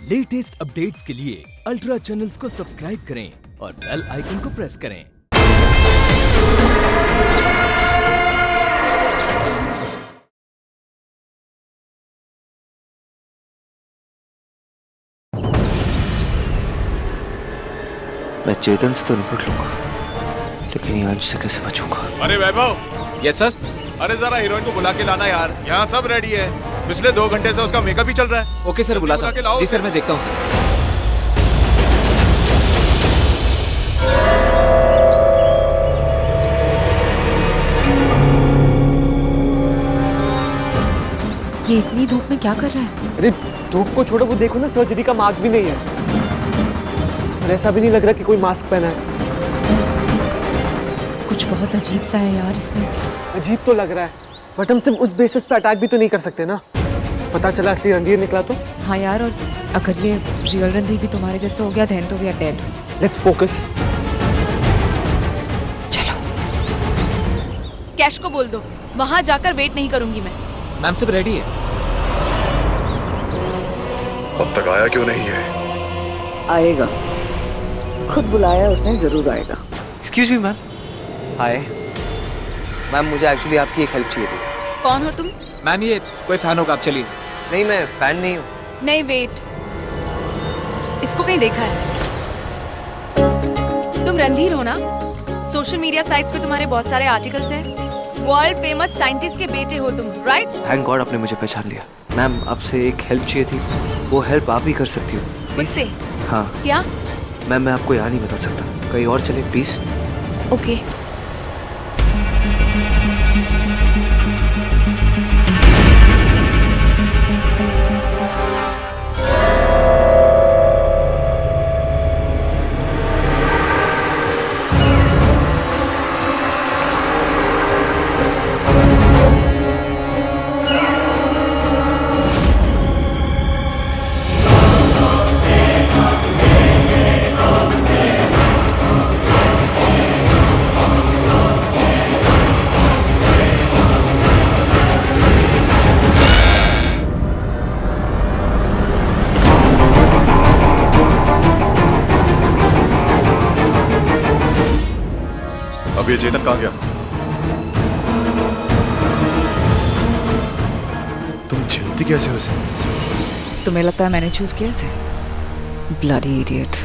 Latest updates के लिए ultra channels को सब्सक्राइब करें और बेल आइकन को प्रेस करें। मैं चेतन से तो निपट लूंगा, लेकिन ये अंश से कैसे बचूंगा? अरे वैभव। Yes sir. अरे जरा हीरोइन को बुला के लाना यार, यहाँ सब रेडी है। पिछले 2 घंटे से उसका मेकअप ही चल रहा है। ओके सर, बुलाता हूँ। जी सर, मैं देखता हूँ सर। ये इतनी धूप में क्या कर रहा है? अरे धूप को छोड़ो, वो देखो ना, सर्जरी का मार्क भी नहीं है और ऐसा भी नहीं लग रहा कि कोई मास्क पहना है। कुछ बहुत अजीब सा है यार इसमें। अजीब तो लग रहा है, बट हम सिर्फ उस बेसिस पे अटैक भी तो नहीं कर सकते ना। पता चला असली रणधीर निकला तो? हाँ यार, और अगर ये रियल रणधीर भी तुम्हारे जैसे हो गया देन तो we are dead. Let's focus. चलो। कैश को बोल दो, वहाँ जाकर वेट नहीं करूंगी मैं। मैम सब रेडी है। अब तक आया क्यों नहीं है? आएगा, खुद बुलाया उसने, जरूर आएगा। Excuse me ma'am. Hi ma'am, मुझे एक्चुअली आपकी एक हेल्प चाहिए थी। कौन हो तुम? मैम ये कोई फैन होगा, आप चलिए। नहीं, मैं फैन नहीं हूँ। नहीं वेट, इसको कहीं देखा है। तुम रणधीर हो ना? सोशल मीडिया साइट्स पे तुम्हारे बहुत सारे आर्टिकल्स हैं। वर्ल्ड फेमस साइंटिस्ट के बेटे हो तुम, राइट? थैंक गॉड आपने मुझे पहचान लिया। मैम आपसे एक हेल्प चाहिए थी, वो हेल्प आप भी कर सकती हो। मुझसे? हाँ। क्या? मैम मैं आपको यहाँ नहीं बता सकता, कहीं और चले प्लीज। ओके। अब ये चेतन कहाँ गया? तुम झेलती कैसे हो इसे? तुम्हें लगता है मैंने चूज किया इसे? Bloody idiot.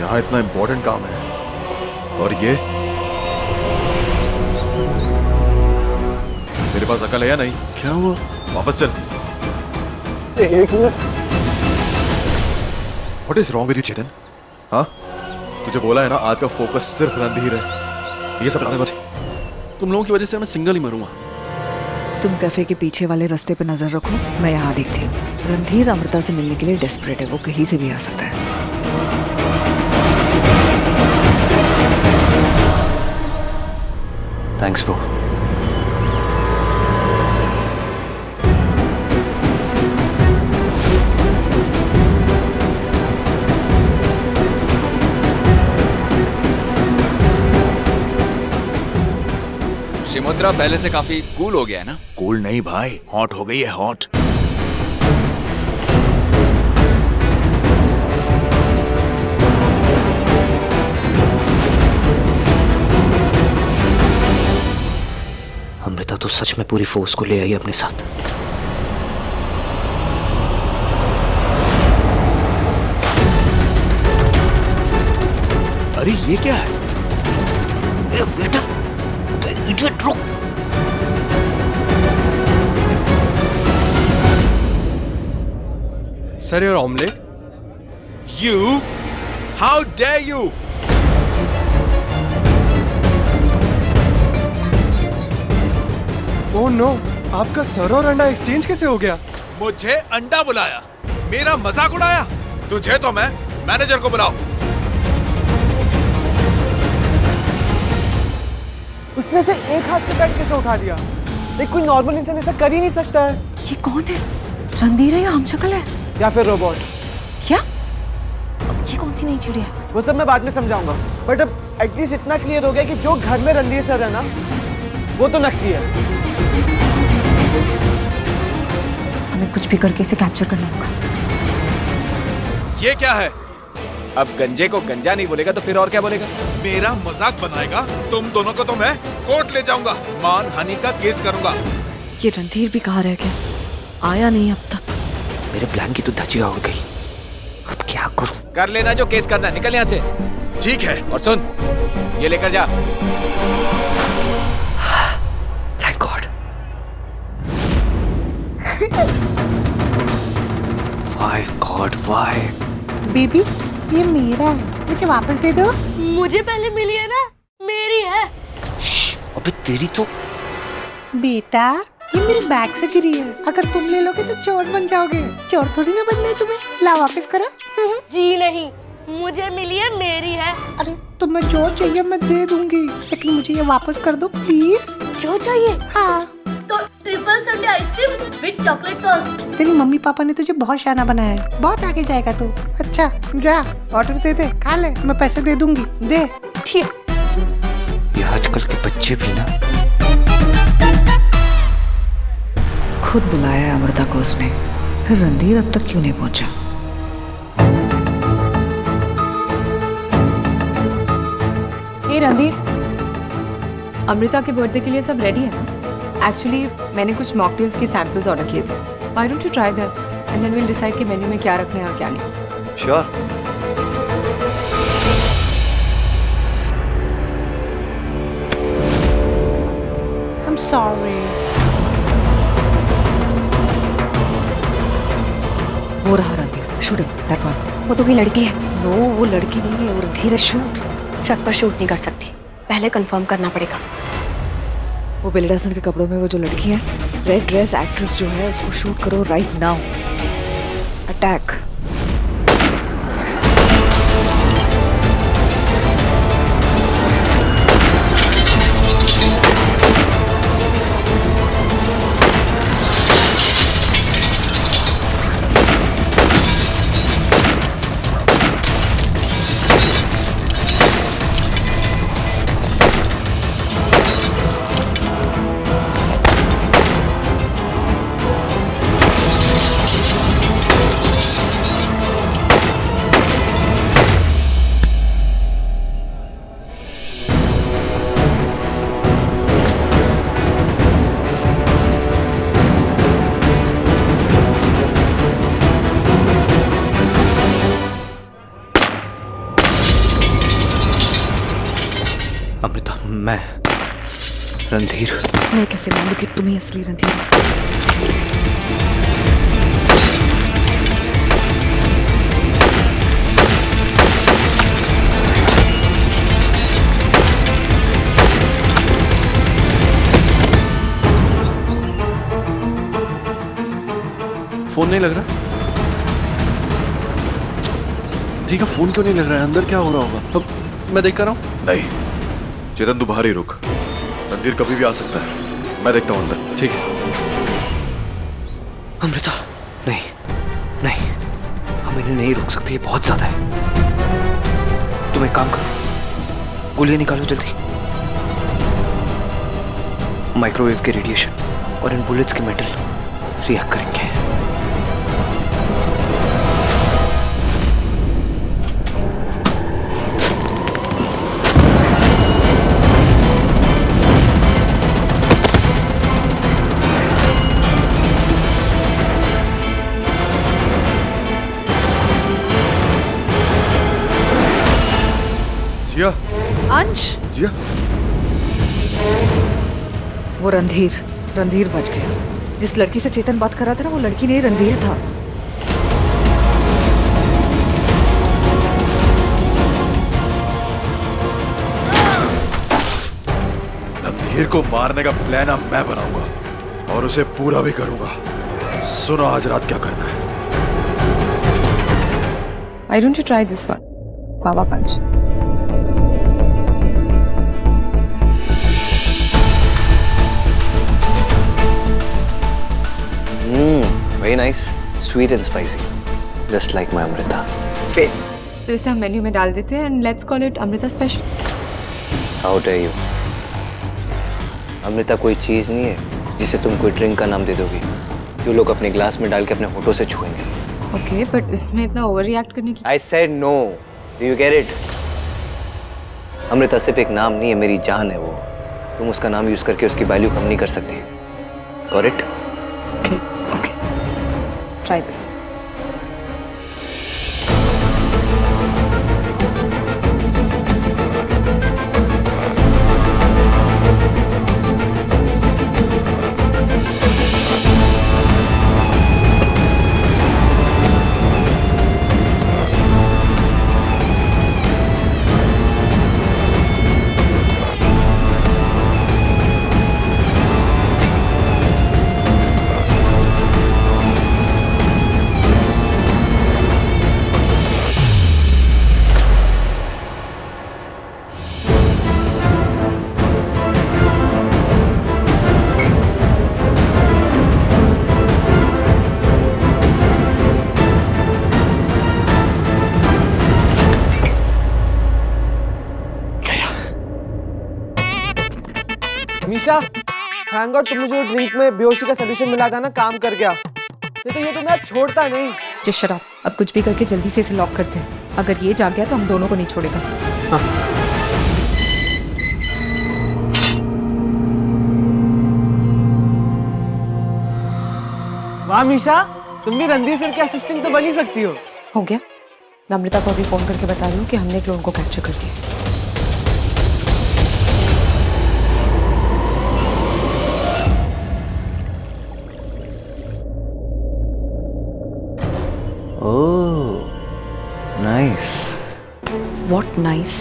यहाँ इतना इम्पोर्टेंट काम है और ये मेरे पास अकल है या नहीं? क्या हुआ? वापस चल। एक minute. What is wrong with you, चेतन? हाँ? तुझे बोला है ना, आज का फोकस सिर्फ रणधीर है। ये सब लाने बस। तुम लोगों की वजह से मैं सिंगल ही मरूंगा। तुम कैफे के पीछे वाले रास्ते पे नजर रखो, मैं यहाँ देखती हूँ। रणधीर अमृता से मिलने के लिए डेस्परेट है, वो कहीं से भी आ सकता है। Thanks bro. शिमोत्रा पहले से काफी कूल हो गया है ना? कूल नहीं भाई, हॉट हो गई है, हॉट। अमृता तो सच में पूरी फोर्स को ले आई अपने साथ। अरे ये क्या है? बेटा इडियट, रुक। Sir your omelette. You? How dare you? Oh no, आपका सर और अंडा एक्सचेंज कैसे हो गया? मुझे अंडा बुलाया, मेरा मजाक उड़ाया। तुझे तो मैं मैनेजर को बुलाओ। उसने से एक हाथ से कट कैसे उठा दिया? एक कोई नॉर्मल इंसान ऐसा कर ही नहीं सकता है। ये कौन है? रणधीर है या हमशक्ल है? या फिर रोबोट? क्या? ये कौन सी नई चिड़िया है? वो सब मैं बाद में समझाऊंगा, बट अब एटलीस्ट इतना क्लियर हो गया कि जो घर में रणधीर सर है ना, वो तो नकली है। हमें कुछ भी करके इसे कैप्चर करना होगा। ये क्या है? अब गंजे को गंजा नहीं बोलेगा तो फिर और क्या बोलेगा? मेरा मजाक बनाएगा? तुम दोनों को तो मैं कोर्ट ले जाऊंगा, मानहानि का केस करूंगा। ये रणधीर भी कहाँ रह गया? आया नहीं अब तक। मेरे प्लान की तो धज्जियां उड़ गई। अब क्या करूं? कर लेना जो केस करना है, निकल यहाँ से। ठीक है। और सुन, ये लेकर जा। Thank God. Why God, why? Baby, ये मेरा है, मुझे वापस दे दो। मुझे पहले मिली है ना, मेरी है। अबे तेरी तो। बेटा, ये मेरे बैग से गिरी है। अगर तुम ले लोगे तो चोर बन जाओगे। चोर थोड़ी ना बनना है तुम्हें। ला वापस करो। जी नहीं, मुझे मिली है, मेरी है। अरे तुम्हें जो चाहिए मैं दे दूंगी, लेकिन मुझे ये वापस कर दो प्लीज। जो चाहिए? हाँ। तो triple Sunday ice cream with chocolate sauce. तेरी मम्मी पापा ने तुझे बहुत शाना बनाया है, बहुत आगे जाएगा तू। अच्छा जा, ऑर्डर दे दे, खा ले, मैं पैसे दे दूंगी। दे। ठीक। ये आजकल के बच्चे भी ना। खुद बुलाया है अमृता को उसने, फिर रणधीर अब तक क्यों नहीं पहुंचा? हे रणधीर, अमृता के बर्थडे के लिए सब रेडी है ना? एक्चुअली मैंने कुछ मॉकटेल्स के सैंपल्स ऑर्डर किए थे। Why don't you try that and then will decide कि मेन्यू में क्या रखना है और क्या नहीं। श्योर। I'm sorry. वो रहा रणधीर, शूट दैट वन। वो तो कोई लड़की है। नो, वो लड़की नहीं है, वो रणधीर है। शूट। शक पर शूट नहीं कर सकती, पहले कंफर्म करना पड़ेगा। वो बेली डासन के कपड़ों में वो जो लड़की है, रेड ड्रेस एक्ट्रेस जो है, उसको शूट करो राइट नाउ। अटैक। अमृता, मैं रणधीर। मैं कैसे मानूं कि तुम ही असली रणधीर हो? फोन नहीं लग रहा? ठीक है, फोन क्यों नहीं लग रहा है? अंदर क्या हो रहा होगा? अब मैं देख कर रहा हूँ। नहीं चेतन, तू बाहर ही रुक। रणधीर कभी भी आ सकता है, मैं देखता हूँ अंदर। ठीक है। अमृता, नहीं नहीं, हम इन्हें नहीं रोक सकते, ये बहुत ज्यादा है। तुम एक काम करो, गोलियां निकालो जल्दी। माइक्रोवेव के रेडिएशन और इन बुलेट्स के मेटल रिएक्ट करेंगे। जिया, अंश, जिया, वो रणधीर बच गया। जिस लड़की से चेतन बात कर रहा था ना, वो लड़की नहीं, रणधीर था। रणधीर को मारने का प्लान अब मैं बनाऊंगा और उसे पूरा भी करूंगा। सुनो आज रात क्या करना है। Why don't you try this one? Power punch. Very nice, sweet and spicy, just like my Amrita. तो इसे हम मेन्यू में डाल देते हैं and let's call it Amrita special. How dare you. Amrita कोई चीज नहीं है जिसे तुम कोई ड्रिंक का नाम दे दोगी, जो लोग अपने ग्लास में डाल के अपने होठों से छुएंगे। ओके, बट इसमें इतना ओवर रिएक्ट करने की। I said no, do you get it? Amrita सिर्फ एक नाम नहीं है, मेरी जान है वो। तुम उसका नाम यूज करके उसकी वैल्यू कम नहीं कर सकती। Got it? Okay okay, try this. Misha, thank God तुम मुझे ड्रिंक में बेहोशी का सलूशन मिला था ना, काम कर गया। नहीं तो ये तुम्हें अब छोड़ता नहीं। जस्ट शट अप, अब कुछ भी करके जल्दी से इसे लॉक करते हैं। अगर ये जाग गया तो हम दोनों को नहीं छोड़ेगा। हाँ। वाह मीशा, तुम भी रणधीर सर की असिस्टेंट तो बन ही सकती हो। हो गया, मैं अमृता को अभी फोन करके बता रही हूँ कि हमने क्लोन को कैप्चर कर दिया। नाइस। What nice?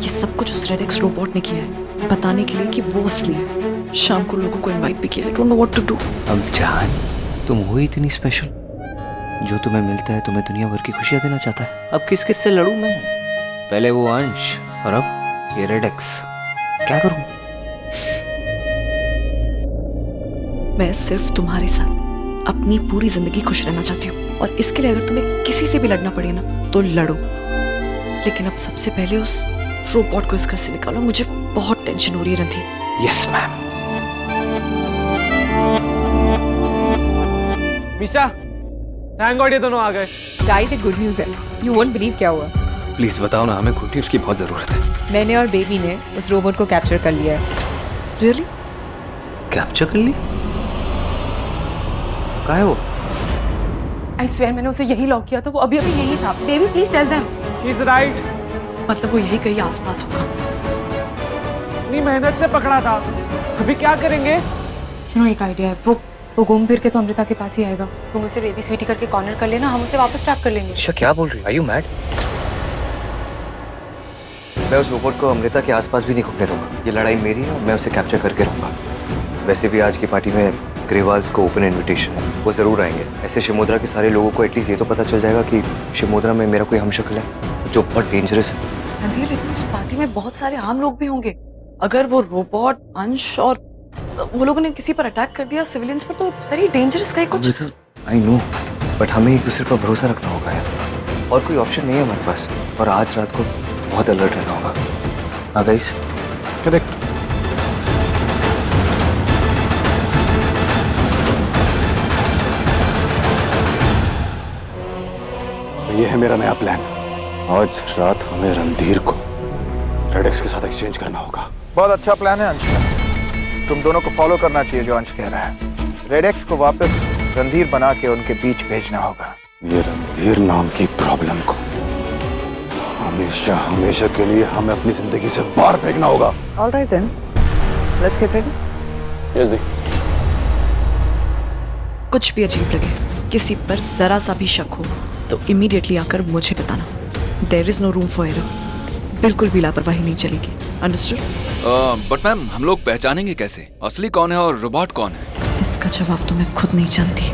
ये सब कुछ उस रेडेक्स रोबोट ने किया है, बताने के लिए कि वो असली है। शाम को लोगों को इनवाइट भी किया। I don't know what to do. अब जान, तुम हो इतनी स्पेशल, जो तुम्हें मिलता है तुम्हें दुनिया भर की खुशियां देना चाहता है। अब किस किस से लड़ूं मैं? पहले वो अंश और अब ये रेडेक्स। क्या करूं? मैं सिर्फ तुम्हारे साथ अपनी पूरी जिंदगी खुश रहना चाहती हूँ, और इसके लिए अगर तुम्हें किसी से भी लड़ना पड़े ना तो लड़ो, लेकिन अब सबसे पहले उस रोबोट को इस घर से निकालो। मुझे बहुत टेंशन हो रही है Randhir. Yes ma'am. Misha, thank God ये दोनों आ गए। गाइस, एक गुड न्यूज़ है, यू वोंट बिलीव क्या हुआ। प्लीज बताओ ना, हमें गुड न्यूज की बहुत जरूरत है। मैंने और बेबी ने उस रोबोट को कैप्चर कर लिया है। रियली? कैप्चर कर ली? कहाँ है वो? आई स्वेयर मैंने उसे यही लॉक किया था, वो अभी अभी यही था। Baby please tell them. She is right. मतलब वो यही कहीं आसपास होगा। इतनी मेहनत से पकड़ा था, अभी क्या करेंगे? सुनो, एक आइडिया है, वो घूम फिर के तो अमृता के पास ही आएगा। तुम उसे बेबी स्वीटी करके कॉर्नर कर लेना, हम उसे वापस ट्रैक कर लेंगे। अच्छा, क्या बोल रही हो? Are you mad? मैं उस रोबोट को अमृता के आसपास भी नहीं घूमने दूंगा। ये लड़ाई मेरी है और मैं उसे कैप्चर करके रहूंगा। वैसे भी आज की पार्टी में ग्रेवाल्स को ओपन इनविटेशन है, वो जरूर आएंगे। ऐसे शिमोद्रा के सारे लोगों को एटलीस्ट ये तो पता चल जाएगा कि शिमोद्रा में मेरा कोई हमशक्ल है, जो बहुत डेंजरस है। रणधीर, लेकिन उस पार्टी में बहुत सारे आम लोग भी होंगे। अगर वो रोबोट, अंश और वो लोगों ने किसी पर अटैक कर दिया सिविलियंस पर, तो इट्स वेरी डेंजरस। कहीं कुछ आई नो, बट हमें एक दूसरे पर भरोसा रखना होगा यार, और कोई ऑप्शन नहीं है हमारे पास। और आज रात को बहुत अलर्ट रहना होगा। हाँ गाइस, करेक्ट। ये है मेरा नया प्लान। आज रात हमें रणधीर को रेडेक्स के साथ एक्सचेंज करना होगा। बहुत अच्छा प्लान है अंश का। तुम दोनों को फॉलो करना चाहिए जो अंश कह रहा है। रेडेक्स को वापस रणधीर बना के उनके बीच भेजना होगा। ये रणधीर नाम की प्रॉब्लम को हमेशा हमेशा के लिए हमें अपनी जिंदगी से बाहर फेंकना होगा। All right then, let's get ready. Yes, जी। कुछ भी अजीब लगे, किसी पर जरा सा भी शक हो, तो इमीडिएटली आकर मुझे बताना। There is no room for error. बिल्कुल भी लापरवाही नहीं चलेगी। अंडरस्टूड? बट मैम, हम लोग पहचानेंगे कैसे असली कौन है और रोबोट कौन है? इसका जवाब तो मैं खुद नहीं जानती।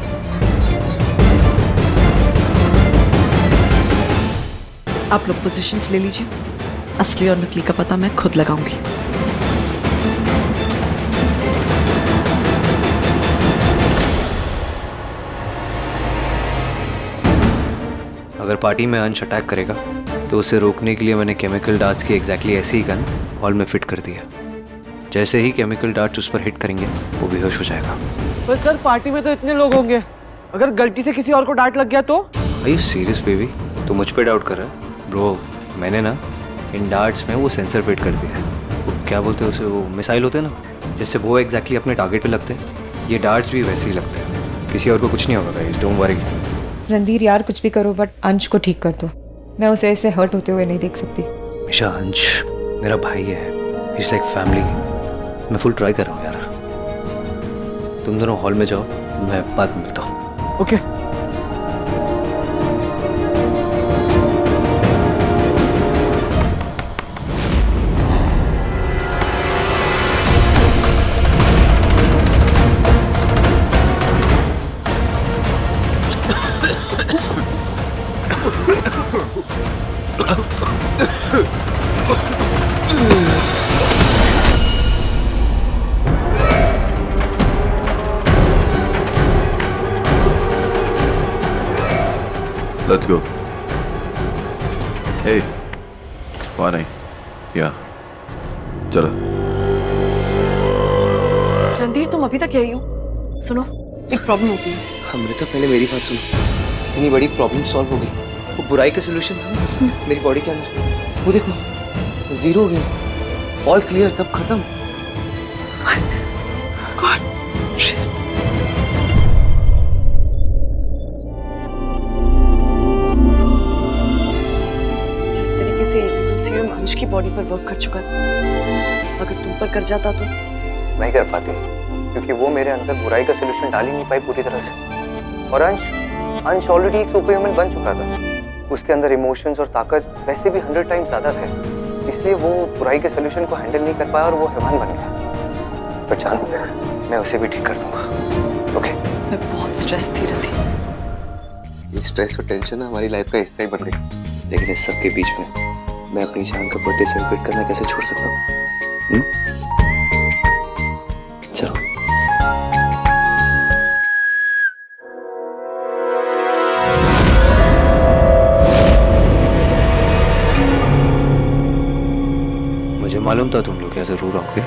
आप लोग पोजीशंस ले लीजिए, असली और नकली का पता मैं खुद लगाऊंगी। अगर पार्टी में अंश अटैक करेगा तो उसे रोकने के लिए मैंने केमिकल डार्ट्स की एग्जैक्टली ऐसी ही गन हॉल में फिट कर दिया। जैसे ही केमिकल डार्ट्स उस पर हिट करेंगे वो बेहोश हो जाएगा। पर सर पार्टी में तो इतने लोग होंगे, अगर गलती से किसी और को डांट लग गया तो? Are you serious baby? तो मुझ पे डाउट कर रहा है? ब्रो मैंने ना इन डार्ट्स में वो सेंसर फिट कर दिया है। वो क्या बोलते हैं उसे, वो मिसाइल होते हैं ना, जैसे वो एग्जैक्टली अपने टारगेट पे लगते हैं, ये डार्ट्स भी वैसे ही लगते हैं। किसी और को कुछ नहीं होगा गाइस, डोंट वरी। रणधीर यार कुछ भी करो बट अंश को ठीक कर दो। मैं उसे ऐसे हर्ट होते हुए नहीं देख सकती। मिशा, अंश मेरा भाई है, इट्स लाइक फैमिली। मैं फुल ट्राई कर रहा हूँ यार। तुम दोनों हॉल में जाओ, मैं बाद में मिलता हूँ। ओके। Let's go. Hey, वहाँ नहीं, यहाँ। चलो। रणधीर तुम अभी तक यही हो? सुनो, एक प्रॉब्लम हो गई है। अमृता पहले मेरी बात सुनो। इतनी बड़ी प्रॉब्लम सॉल्व हो गई। वो बुराई का सोल्यूशन था मेरी बॉडी के अंदर, वो देखो जीरो हो गया। ऑल क्लियर, सब खत्म। जिस तरीके से इवन सीरम अंश की बॉडी पर वर्क कर चुका है, अगर तुम पर कर जाता तो? नहीं कर पाती, क्योंकि वो मेरे अंदर बुराई का सोल्यूशन डाल ही नहीं पाई पूरी तरह से। और अंश ऑलरेडी एक सुपर ह्यूमन बन चुका था। उसके अंदर इमोशंस और ताकत वैसे भी 100 टाइम्स ज्यादा थे, इसलिए वो बुराई के सोल्यूशन को हैंडल नहीं कर पाया और वो हैवान बन गया। पर जान, मैं उसे भी ठीक कर दूंगा। ओके? मैं बहुत स्ट्रेस थी रथी। ये स्ट्रेस और टेंशन हमारी लाइफ का हिस्सा ही बन गई, लेकिन इस सब के बीच में मैं अपनी जान का बर्थडे सेलिब्रेट करना कैसे छोड़ सकता हूँ? चलो। मुझे मालूम था तुम लोग यहाँ जरूर आओगे।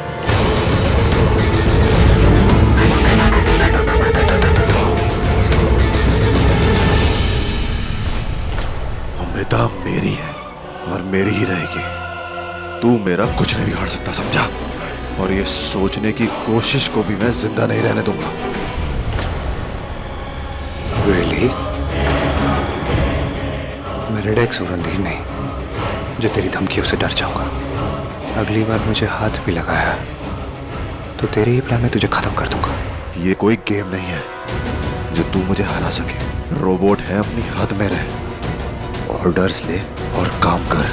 अमृता मेरी है और मेरी ही रहेगी। तू मेरा कुछ नहीं बिगाड़ सकता, समझा? और ये सोचने की कोशिश को भी मैं जिंदा नहीं रहने दूंगा। Really? मैं रेडेक्स और रणधीर नहीं, जो तेरी धमकियों से डर जाऊंगा। अगली बार मुझे हाथ भी लगाया तो तेरे ही प्लान में तुझे खत्म कर दूंगा। ये कोई गेम नहीं है जो तू मुझे हरा सके। रोबोट है, अपनी हद में रह, ऑर्डर्स ले और काम कर।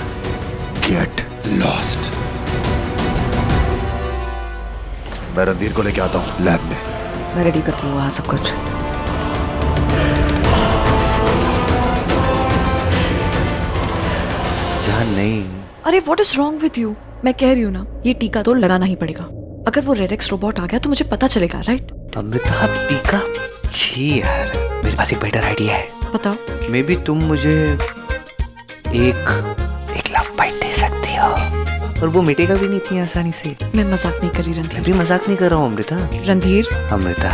Get lost. मैं रणधीर को लेके आता हूँ लैब में। मैं रेडी करती हूँ वहाँ सब कुछ। जान नहीं। अरे what is wrong with you? मैं कह रही हूँ ना, ये टीका तो लगाना ही पड़ेगा। अगर वो रेडेक्स रोबोट आ गया तो मुझे पता चलेगा, राइट? अमृता, टीका? छी यार, मेरे पास एक बेटर आइडिया है। बताओ। मे बी तुम मुझे एक लव बाइट दे सकती हो, और वो मिटेगा भी नहीं इतनी आसानी से। मैं मजाक नहीं कर रही रणधीर। मैं भी मजाक नहीं कर रहा हूँ अमृता। रणधीर, अमृता,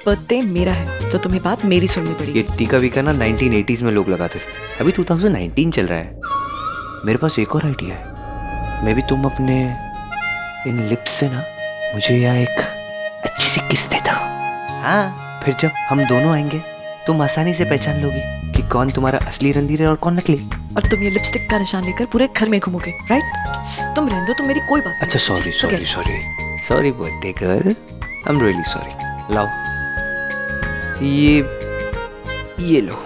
बर्थडे मेरा है तो तुम्हें बात मेरी सुननी पड़ेगी। ये टीका वीका ना 1980s में लोग लगाते थे, अभी 2019 चल रहा है। मेरे पास एक और आइडिया है। मे बी तुम अपने इन लिप्स से ना मुझे यहाँ एक अच्छी सी किस दे दो। हाँ, फिर जब हम दोनों आएंगे तुम आसानी से पहचान लोगी कि कौन तुम्हारा असली रणधीर है और कौन नकली। और तुम ये लिपस्टिक का निशान लेकर पूरे घर में घूमोगे, राइट? तुम रहने दो, तुम मेरी कोई बात। अच्छा, sorry birthday girl, I am really sorry. लाओ, ये लो।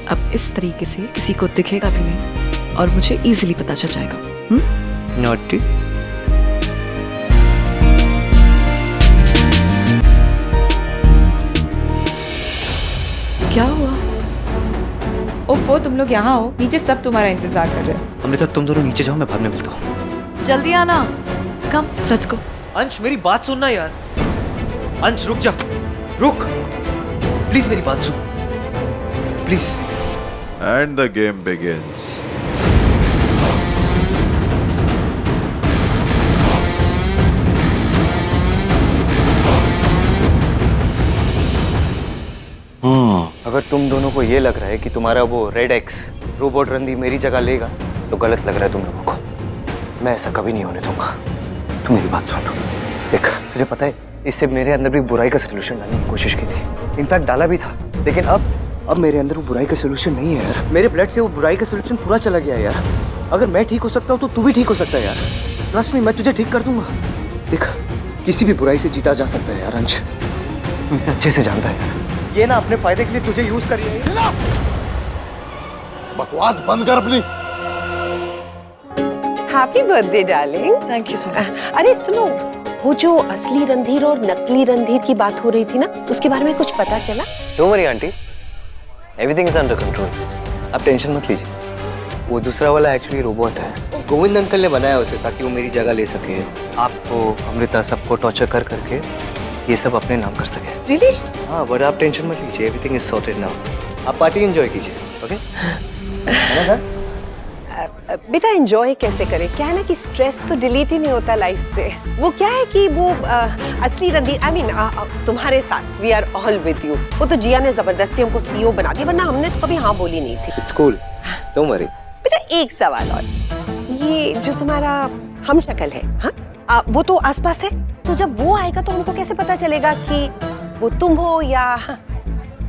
अब इस तरीके से किसी को दिखेगा भी नहीं और मुझे इजीली पता चल जाएगा। नॉटी। क्या हुआ? ओफो, तुम लोग यहाँ हो, नीचे सब तुम्हारा इंतजार कर रहे हैं। अमृता, तुम दोनों नीचे जाओ, मैं बाद में मिलता हूँ। जल्दी आना। कम, लेट्स गो। अंश मेरी बात सुनना यार। अंश रुक जा, रुक प्लीज, मेरी बात सुन please. And the game begins. अगर तुम दोनों को ये लग रहा है कि तुम्हारा वो रेड एक्स रोबोट रणधीर मेरी जगह लेगा तो गलत लग रहा है तुम लोगों को। मैं ऐसा कभी नहीं होने दूंगा। तुम मेरी बात सुनो। देख, तुझे पता है इससे मेरे अंदर भी बुराई का सोल्यूशन लाने की कोशिश की थी, इनफैक्ट डाला भी था, लेकिन अब मेरे अंदर वो बुराई का सोल्यूशन नहीं है यार। मेरे ब्लड से वो बुराई का सोल्यूशन पूरा चला गया है यार। अगर मैं ठीक हो सकता हूँ तो तू भी ठीक हो सकता है यार। ट्रस्ट मी, मैं तुझे ठीक कर दूंगा। देख, किसी भी बुराई से जीता जा सकता है यार अंश, तू इसे अच्छे से जानता है यार। ये ना अपने फायदे के लिए तुझे यूज करिए। बकवास बंद कर अपनी। Happy birthday darling. Thank you so much. अरे सुनो, वो जो असली रणधीर और नकली रणधीर की बात हो रही थी ना, उसके बारे में कुछ पता चला? Don't worry aunty, everything is under control. आप टेंशन मत लीजिए। वो दूसरा वाला एक्चुअली रोबोट है, गोविंद अंकल ने बनाया उसे ताकि वो मेरी जगह ले सके, आपको, अमृता, सबको टॉर्चर कर करके ये सब अपने नाम कर सके। रियली? हाँ, बट आप टेंशन मत लीजिए, एवरीथिंग इज सॉर्टेड नाउ। आप पार्टी एंजॉय कीजिए, ओके? बेटा एंजॉय कैसे करें? क्या है ना कि स्ट्रेस तो डिलीट ही नहीं होता लाइफ से। वो क्या है कि वो असली रणधीर, आई मीन तुम्हारे साथ, we are all with you. वो तो जिया ने जबरदस्ती हमको सीईओ बना दिया, वरना हमने तो कभी हाँ बोली नहीं थी। It's cool, don't worry. बेटा एक सवाल और, ये जो तुम्हारा हम शक्ल है, हाँ, वो तो आसपास है, तो जब वो आएगा तो हमको कैसे पता चलेगा कि वो तुम हो या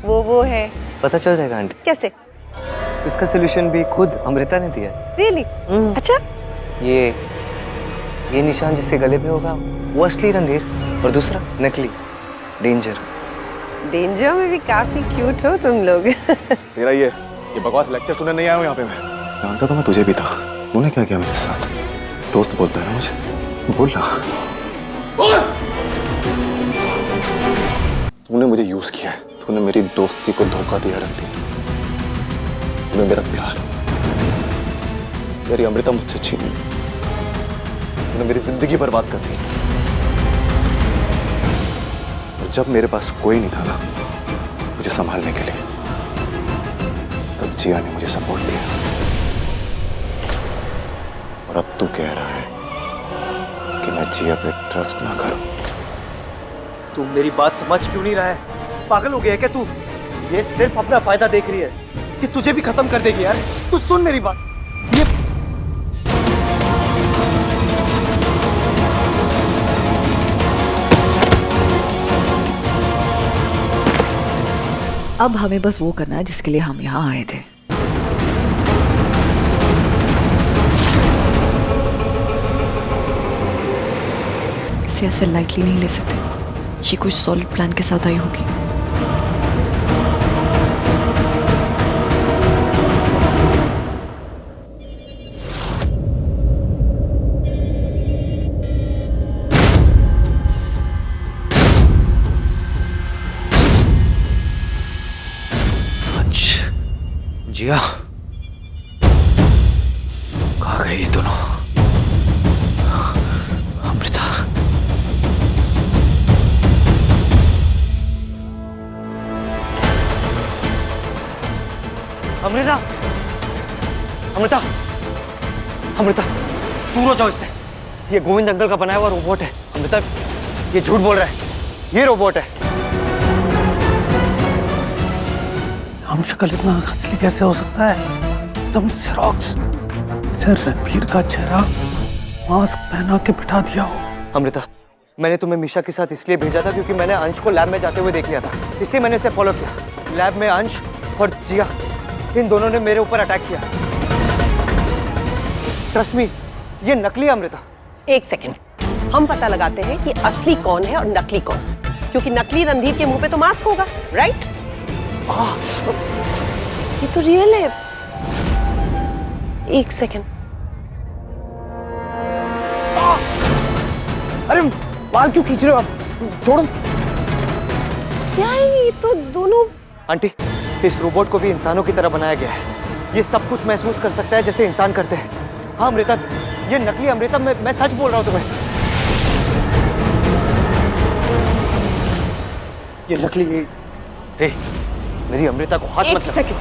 वो है? पता चल जाएगा आंटी। कैसे? इसका सोल्यूशन भी खुद अमृता ने दिया है। रियली? अच्छा। ये निशान जिसके गले पे होगा वो असली रणधीर, और दूसरा नकली, डेंजर। डेंजर में भी काफी क्यूट हो तुम लोग। तेरा ये बकवास लेक्चर सुनने नहीं आया हूँ यहाँ पे। मैं जानता तो मैं तुझे भी था। तूने क्या किया मेरे साथ? दोस्त बोलता है ना मुझे, बोल रहा। तूने मुझे यूज किया है, तूने मेरी दोस्ती को धोखा दिया रणधीर। तूने मेरा प्यार, मेरी अमृता मुझसे छीन ली। तूने मेरी जिंदगी बर्बाद कर दी। और जब मेरे पास कोई नहीं था ना मुझे संभालने के लिए, तब जिया ने मुझे सपोर्ट दिया। और अब तू कह रहा है कि मैं जिया पे ट्रस्ट ना करूं। तू मेरी बात समझ क्यों नहीं रहा है? पागल हो गया है क्या तू? ये सिर्फ अपना फायदा देख रही है कि तुझे भी खत्म कर देगी यार। तू सुन मेरी बात। ये अब हमें बस वो करना है जिसके लिए हम यहाँ आए थे। इसे ऐसे लाइटली नहीं ले सकते। ये कुछ सॉलिड प्लान के साथ आई होगी। जिया, कहाँ गए ये दोनों? अमृता, अमृता, अमृता, अमृता, दूर हो जाओ इससे। ये गोविंद अंकल का बनाया हुआ रोबोट है। अमृता, ये झूठ बोल रहा है, ये रोबोट है। हम शक्ल इतना असली कैसे हो सकता है? तुम जेरोक्स से रणबीर का चेहरा मास्क पहना के बिठा दिया हो। अमृता, मैंने तुम्हें मीशा के साथ इसलिए भेजा था क्योंकि मैंने अंश को लैब में जाते हुए देख लिया था, इसलिए मैंने इसे फॉलो किया। लैब में अंश और जिया, इन दोनों ने मेरे ऊपर अटैक किया। ट्रस्ट मी, ये नकली अमृता। एक सेकंड, हम पता लगाते हैं कि असली कौन है और नकली कौन, क्योंकि नकली रणधीर के मुंह पे तो मास्क होगा, राइट? ये तो रियल है। एक सेकंड। अरे बाल क्यों खींच रहे हो आप? छोड़ो। क्या है ये तो दोनों? आंटी, इस रोबोट को भी इंसानों की तरह बनाया गया है। ये सब कुछ महसूस कर सकता है जैसे इंसान करते हैं। हाँ अमृता, ये नकली अमृता, मैं सच बोल रहा हूँ तुम्हें। ये नकली रे, मेरी अमृता को हाथ एक मत लगा। सेकंड।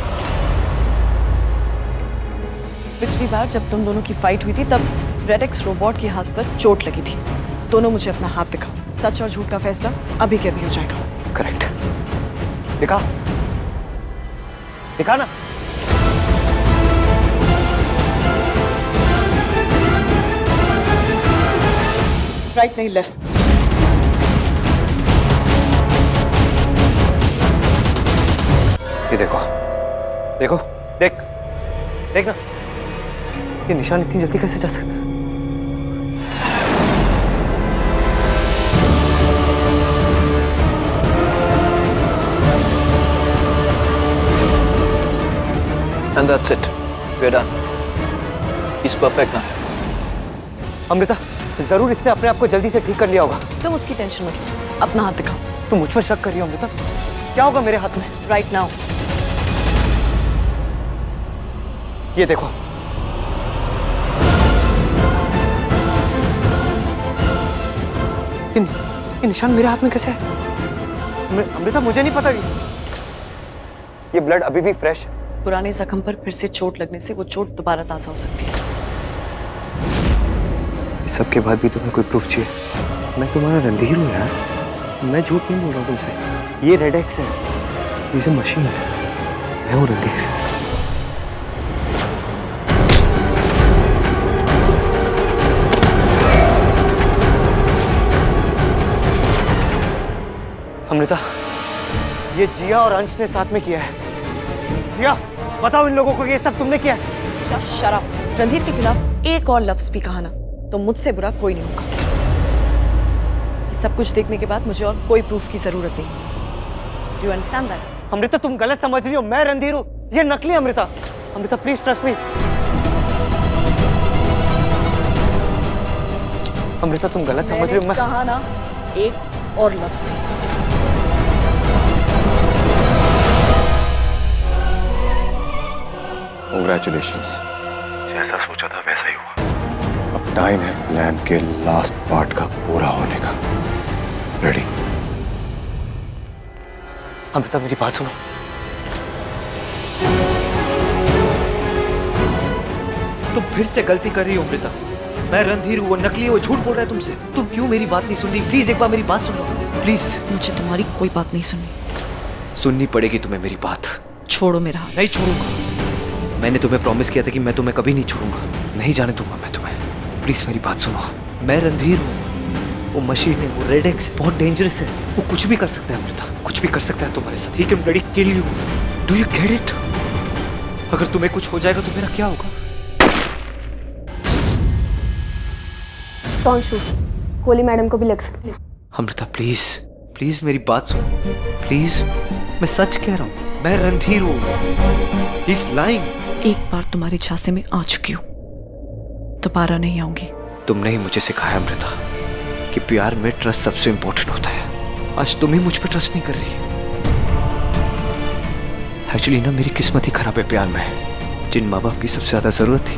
पिछली बार जब तुम दोनों की फाइट हुई थी तब रेडेक्स रोबोट के हाथ पर चोट लगी थी। दोनों मुझे अपना हाथ दिखाओ। सच और झूठ का फैसला अभी के अभी हो जाएगा। करेक्ट। दिखा, दिखा ना। राइट नहीं लेफ्ट। ये देखो, देखो, देख, देख ना। ये निशान इतनी जल्दी कैसे जा सकता? And that's it. We're done. He's perfect now. Amrita, जरूर इसने अपने आप को जल्दी से ठीक कर लिया होगा। तुम उसकी टेंशन मत लो, अपना हाथ दिखाओ। तुम मुझ पर शक कर रही हो अमृता? क्या होगा मेरे हाथ में? Right now. ये देखो। ये निशान मेरे हाथ में कैसे है? अमृता, मुझे नहीं पता। ये ब्लड अभी भी फ्रेश है। पुराने जख्म पर फिर से चोट लगने से वो चोट दोबारा ताजा हो सकती है। इस सब के बाद भी तुम्हें कोई प्रूफ चाहिए? मैं तुम्हारा रणधीर हूँ यार, मैं झूठ नहीं बोल रहा हूँ तुमसे। ये रेडेक्स है, ये मशीन है, मैं हूँ रणधीर। अमृता, ये जिया और अंश ने साथ में किया है। जिया, बताओ इन लोगों को ये सब तुमने किया है? शराब। रणधीर के खिलाफ एक और लफ्ज भी कहा ना तो मुझसे बुरा कोई नहीं होगा। ये सब कुछ देखने के बाद मुझे और कोई प्रूफ की जरूरत नहीं। Do you understand that? Amrita, तुम गलत समझ रही हो। मैं रणधीर हूँ, ये नकली Amrita. Amrita, please trust me. Amrita, तुम गलत समझ रही हो। मैं कहा ना एक और लफ्ज नहीं। Congratulations. जैसा सोचा था वैसा ही हुआ। अब टाइम है प्लान के लास्ट पार्ट का पूरा होने का। रेडी? अमृता, मेरी बात सुनो। तुम फिर से गलती कर रही हो अमृता। मैं रणधीर हूँ, वो नकली है, वो झूठ बोल रहा है तुमसे। तुम क्यों मेरी बात नहीं सुन रही? प्लीज एक बार मेरी बात सुन लो, प्लीज। मुझे तुम्हारी कोई बात नहीं सुननी। सुननी पड़ेगी तुम्हें मेरी बात। छोड़ो मेरा हाथ। नहीं छोड़ूंगा। मैंने तुम्हें प्रॉमिस किया था कि मैं तुम्हें कभी नहीं छोड़ूंगा, नहीं जाने दूंगा मैं तुम्हें। प्लीज मेरी बात सुनो। मैं रणधीर हूँ, वो मशीन है, वो रेडेक्स बहुत डेंजरस है। वो कुछ भी कर सकता है अमृता, कुछ भी कर सकता है तुम्हारे साथ। He can bloody kill you. Do you get it? अगर तुम्हें कुछ हो जाएगा तो मेरा क्या होगा? डोंट शूट, गोली मैडम को भी लग सकती है। अमृता प्लीज, प्लीज मेरी बात सुनो, प्लीज। मैं सच कह रहा हूँ, मैं रणधीर हूँ। He is lying. एक बार तुम्हारे झांसे में आ चुकी हूँ, दोबारा नहीं आऊंगी। तुमने ही मुझे सिखाया अमृता कि प्यार में ट्रस्ट सबसे इंपॉर्टेंट होता है। आज तुम ही मुझ पर ट्रस्ट नहीं कर रही। एक्चुअली ना, मेरी किस्मत ही खराब है प्यार में। जिन माँ बाप की सबसे ज्यादा जरूरत थी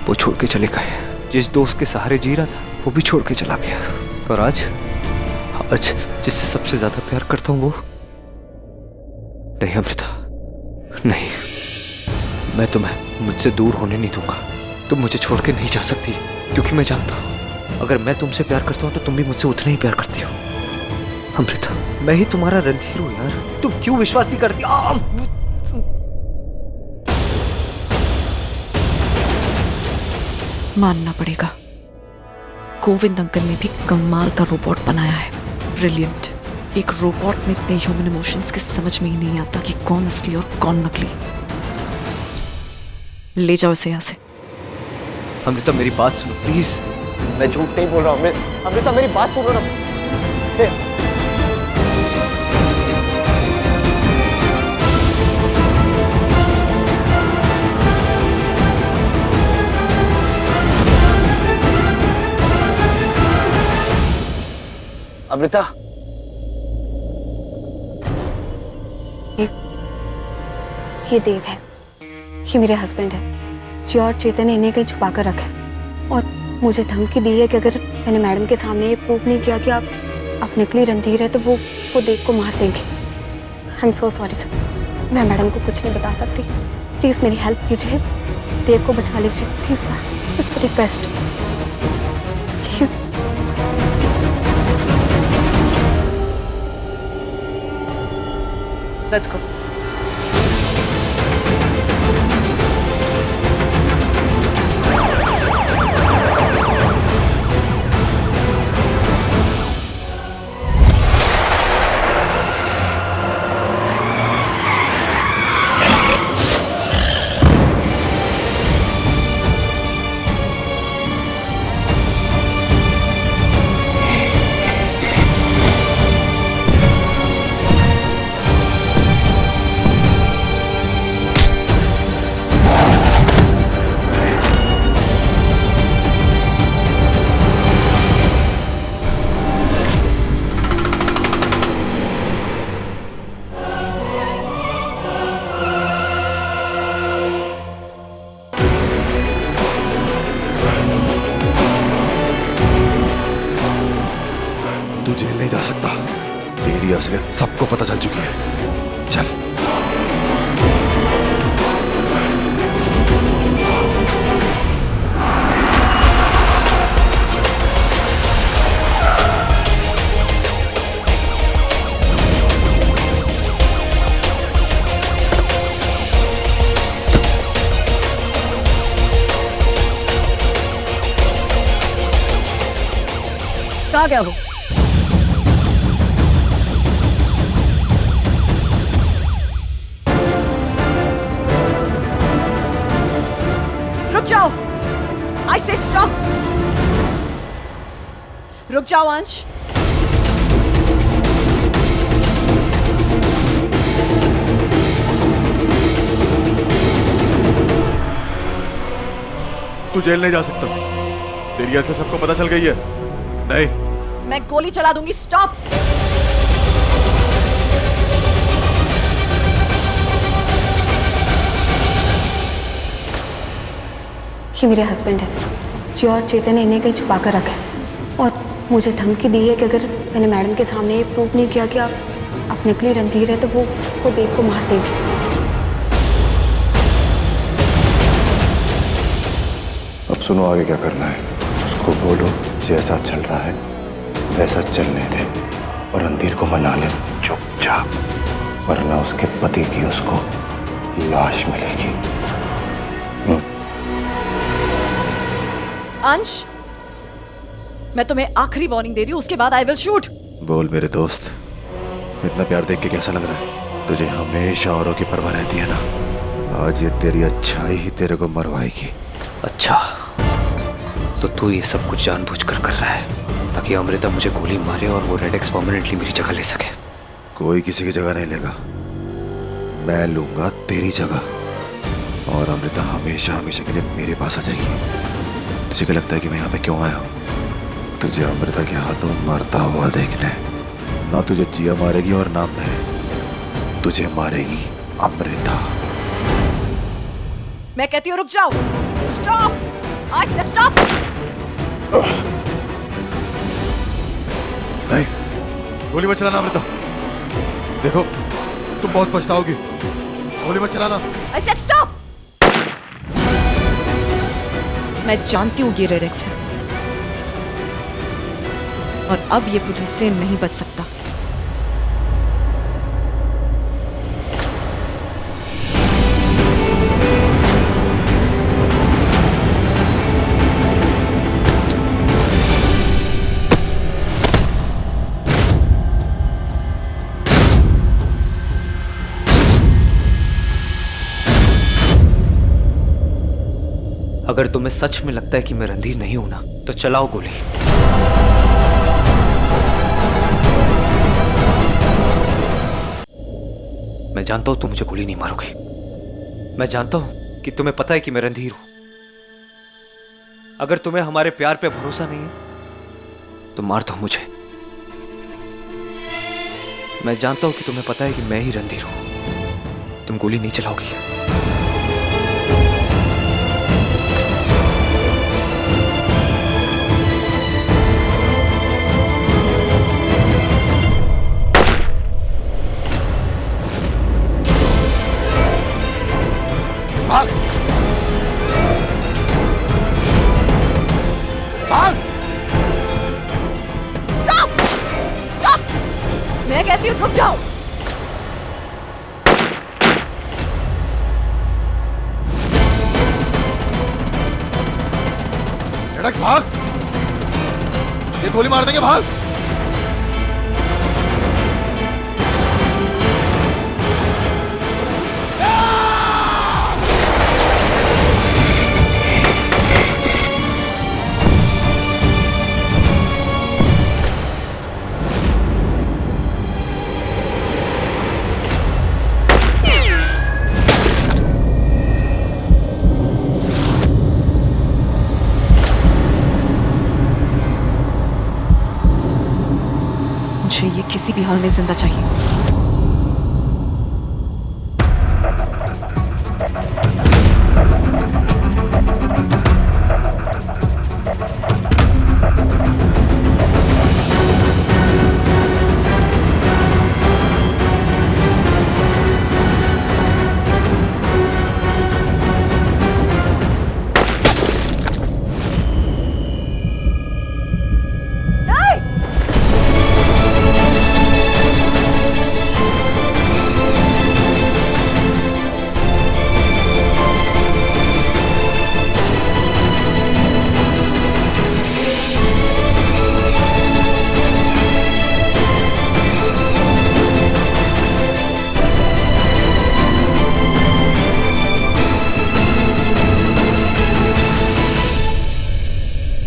वो छोड़ के चले गए। जिस दोस्त के सहारे जी रहा था वो भी छोड़ के चला गया। और आज जिससे सबसे ज्यादा प्यार करता हूँ वो नहीं। अमृता नहीं, मैं तुम्हें मुझसे दूर होने नहीं दूंगा। तुम मुझे छोड़ के नहीं जा सकती, क्योंकि मैं जानता हूँ अगर मैं तुमसे प्यार करता हूँ तो तुम भी मुझसे उतना ही प्यार करती हो। अमृता, मैं ही तुम्हारा रणधीर हूँ यार। तुम क्यों विश्वास नहीं करती? मानना पड़ेगा, गोविंद अंकल ने भी कमाल का रोबोट बनाया है। ब्रिलियंट। एक रोबोट में इतने ह्यूमन इमोशंस के समझ में ही नहीं आता कि कौन असली और कौन नकली। ले जाओ इसे यहाँ से। अमृता मेरी बात सुनो प्लीज। मैं झूठ नहीं बोल रहा हूँ। अमृता मेरी बात सुनो ना। अमृता, ये देव है, ये मेरे हस्बैंड है। जी और चेतन ने इन्हें कहीं छुपा कर रखा है और मुझे धमकी दी है कि अगर मैंने मैडम के सामने ये प्रूफ नहीं किया कि आप आप निकली रणधीर है तो वो देव को मार देंगे। I am so sorry sir, मैं मैडम को कुछ नहीं बता सकती। प्लीज मेरी हेल्प कीजिए, देव को बचा लीजिए please sir, it's a request please. Let's go. तू जेल नहीं जा सकता, तेरी असलियत सबको पता चल चुकी है। चल। कहाँ गया वो? रुक जाओ, आई से स्टॉप। रुक जाओ अंश। तू जेल नहीं जा सकता, तेरी असलियत सबको पता चल गई है। नहीं, मैं गोली चला दूंगी। स्टॉप। ये मेरे हस्बैंड है जी, और चेतन ने इन्हें कहीं छुपा कर रखा है और मुझे धमकी दी है कि अगर मैंने मैडम के सामने ये प्रूफ नहीं किया कि आप निकली रणधीर है तो वो देव को मार देंगे। अब सुनो आगे क्या करना है। उसको बोलो जैसा चल रहा है वैसा चलने दे और रणधीर को मना ले चुपचाप, वरना उसके पति की उसको लाश मिलेगी। अंश, मैं तुम्हें आखिरी वार्निंग दे रही हूँ, उसके बाद आई विल शूट। बोल मेरे दोस्त, इतना प्यार देख के कैसा लग रहा है? तुझे हमेशा औरों की परवाह रहती है ना, आज ये तेरी अच्छाई ही तेरे को मरवाएगी। अच्छा, तो तू ये सब कुछ जानबूझकर कर रहा है ताकि अमृता मुझे गोली मारे और वो रेडेक्स परमानेंटली मेरी जगह ले सके। कोई किसी की जगह नहीं लेगा, मैं लूंगा तेरी जगह, और अमृता हमेशा हमेशा के लिए मेरे पास आ जाएगी। तुझे क्या लगता है कि मैं यहाँ पे क्यों आया हूँ? तुझे अमृता के हाथों मरता हुआ देखने। ना तुझे जिया मारेगी और ना मैं, तुझे मारेगी अमृता। मैं कहती हूँ रुक जाओ। Stop, I said stop. नहीं, गोली मत चलाना अमृता, देखो तुम बहुत पछताओगी। गोली मत चलाना। I said stop. मैं जानती हूँ ये रेडेक्स है और अब ये पुलिस से नहीं बच सकता। अगर तुम्हें सच में लगता है कि मैं रणधीर नहीं हूं ना, तो चलाओ गोली। मैं जानता हूं तुम मुझे गोली नहीं मारोगे। मैं जानता हूं कि तुम्हें पता है कि मैं रणधीर हूं। अगर तुम्हें हमारे प्यार पे भरोसा नहीं है तो मार दो मुझे। मैं जानता हूं कि तुम्हें पता है कि मैं ही रणधीर हूं। तुम गोली नहीं चलाओगी। रेडेक्स भाग, ये गोली मार देंगे, भाग। मुझे ये किसी भी हाल में जिंदा चाहिए।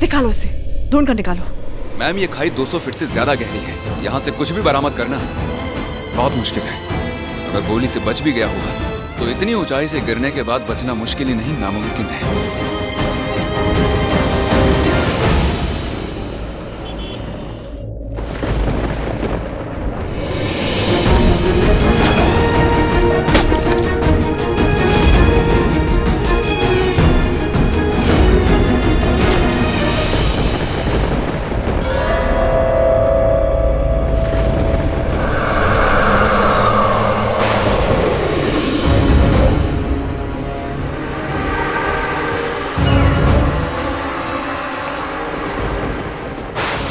निकालो इसे, ढूंढ कर निकालो। मैम ये खाई 200 फीट से ज्यादा गहरी है, यहाँ से कुछ भी बरामद करना बहुत मुश्किल है। अगर गोली से बच भी गया होगा तो इतनी ऊंचाई से गिरने के बाद बचना मुश्किल ही नहीं, नामुमकिन है।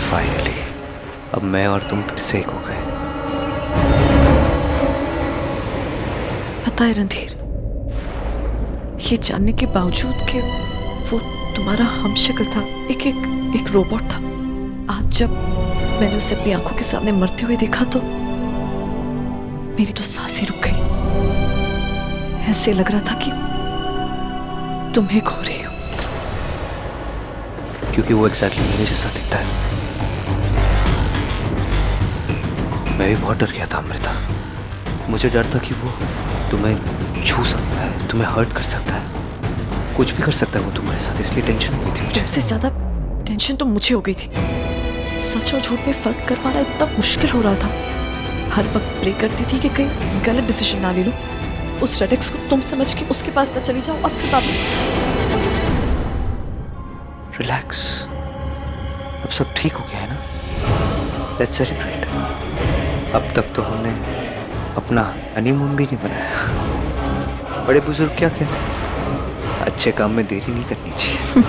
फाइनली अब मैं और तुम फिर से एक हो गए। पता है रणधीर, ये जानने के बावजूद कि वो तुम्हारा हमशक्ल था, एक रोबोट था, आज जब मैंने उसे अपनी आंखों के सामने मरते हुए देखा तो मेरी तो सांसें रुक गई। ऐसे लग रहा था कि तुम्हें खो रही हो। क्योंकि वो एग्जैक्टली मेरे जैसा दिखता है। मैं भी बहुत डर गया था अमृता। मुझे डर था कि वो तुम्हें छू सकता है, तुम्हें हर्ट कर सकता है, कुछ भी कर सकता है वो तुम्हारे साथ, इसलिए टेंशन हो गई थी मुझे। तुमसे ज्यादा टेंशन तो मुझे हो गई थी। सच और झूठ में फर्क कर पाना इतना मुश्किल हो रहा था। हर वक्त प्रे करती थी कि कहीं गलत डिसीजन ना ले लो, उस रेडेक्स को तुम समझ के उसके पास न चली जाओ और फिर बाद रिलैक्स, अब सब ठीक हो गया है ना। Let's celebrate. अब तक तो हमने अपना हनीमून भी नहीं बनाया। बड़े बुजुर्ग क्या कहते हैं, अच्छे काम में देरी नहीं करनी चाहिए।